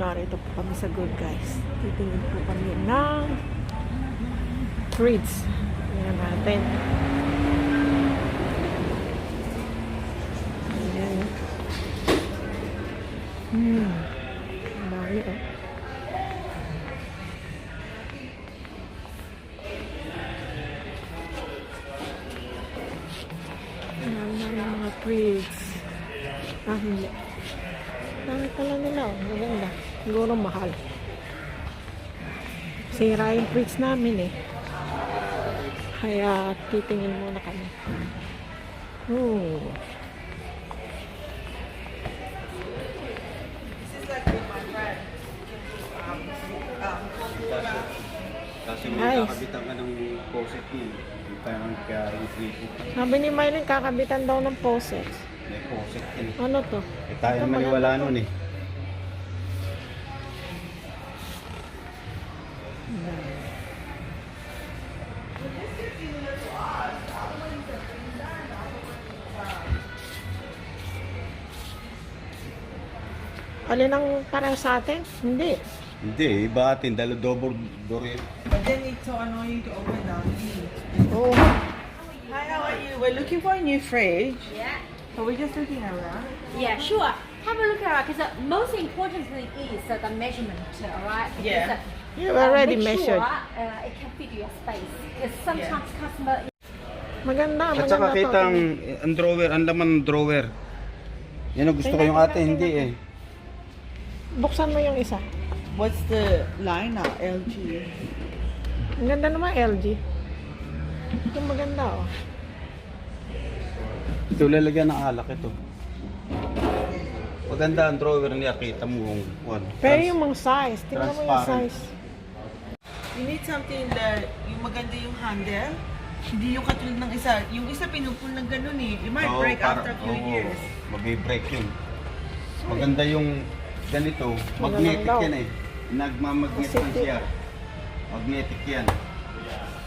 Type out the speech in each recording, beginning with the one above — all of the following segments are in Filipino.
Narito po kami sa Good Guys. Titingin po kami ng treats. Tingnan natin. Ayan. Ang dami oh. Ayan na yung mga treats. Hindi. Dami pala nila oh. Maganda. Siguro mahal. Sira yung treats namin eh. Kaya titingin muna kami. Oh. Kasi may kakabitan ka ng poset niya. Parang kaya rin clip. Sabi ni Mylene, kakabitan daw ng poset. May poset yun. Ano to? Eh tayo naman wala nun eh. Alin ang para sa atin? Hindi. Hindi, iba atin. Dalo double door yun. But then it's so annoying to open the key. Oo. Hi, how are you? We're looking for a new fridge. Yeah. So we're just looking around. Yeah, sure. Have a look around because the most important thing is the measurement, alright? Yeah. You already make measured. sure it can fit your space. Because sometimes customer. Maganda, At maganda saka to. kitang ang drawer, ang laman ng drawer. Yan ang gusto ko yung ate, hindi eh. Buksan mo yung isa. What's the line now? LG. Ang ganda naman LG. Ito maganda oh. Ito lalagyan ng alak ito. Maganda ang drawer niya, kita mo yung one. Pero yung mga size, tingnan mo yung transparent. size. You need something that yung maganda yung handle. Hindi yung katulad ng isa. Yung isa pinupul ng ganun eh. It might break after a few years. Mag-break yun. Maganda yung ganito, magnetic daw. yan eh. Nagmamagnet lang Positive. siya. Magnetic yan.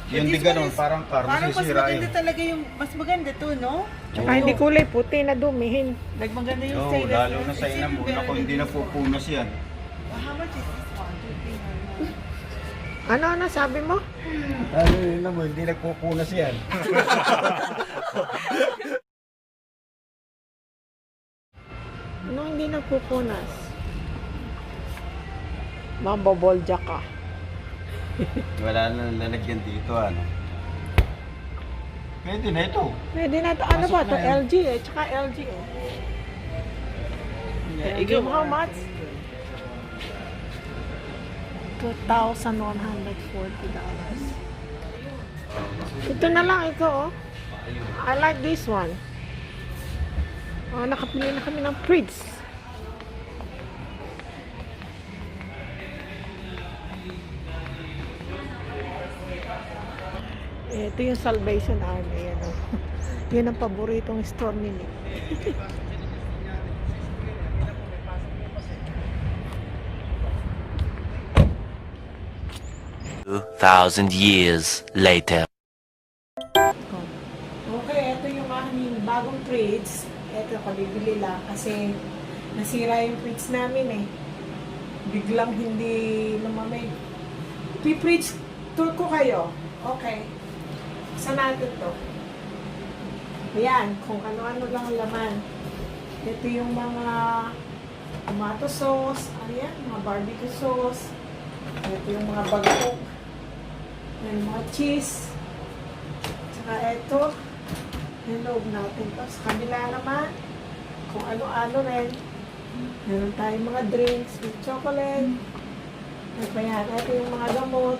But Yung di this one ganun, is- parang car, Parang mas masisira maganda eh. talaga yung, mas maganda to, no? Tsaka hindi kulay puti na dumihin. Like maganda yung Oo, stainless. lalo na sa ina mo. Ako, hindi na pupunas yan. How much is this one? Ano sabi mo? Lalo na mo, hindi nagpupunas yan. Ano hindi nagpupunas? Mabobolja ka. Wala na lalagyan dito, ano. Pwede na ito. Pwede na ito. Ano Pasok ba na ito? yan. LG eh. Tsaka LG eh. Yeah, LG mo how much? $2,140. Ito na lang ito oh. I like this one. Oh, nakapili na kami ng fridge. Ito yung Salvation Army. Yan, oh. Yun ang paboritong store nila. 2,000 years later. Okay, ito yung aming bagong fridge. Ito, kabibili lang kasi nasira yung fridge namin eh. Biglang hindi lumamig. Pi-fridge tour ko kayo. Okay. Saan natin to? Ayan, kung ano-ano lang ang laman. Ito yung mga tomato sauce. Ano yan? Mga barbecue sauce. Ito yung mga bagok. Yung mga cheese. Tsaka ito. Yung loob natin to. Sa kabila naman, kung ano-ano rin. Meron tayong mga drinks with chocolate. Ano pa yan? Ito yung mga gamot.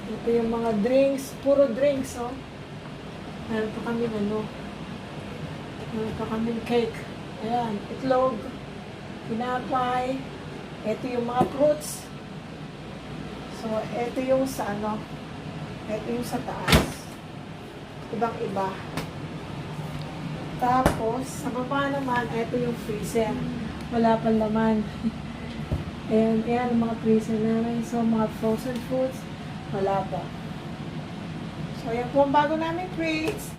Ito yung mga drinks. Puro drinks, oh. Meron pa kami ano. Meron pa kami cake. Ayan. Itlog. Pinapay. Ito yung mga fruits. So, ito yung sa ano. Ito yung sa taas. Ibang-iba. Tapos, sa baba naman, ito yung freezer. Wala pang laman. Ayan, ayan ang mga freezer namin. So, mga frozen foods, wala pa. So, yan po ang bago namin fridge.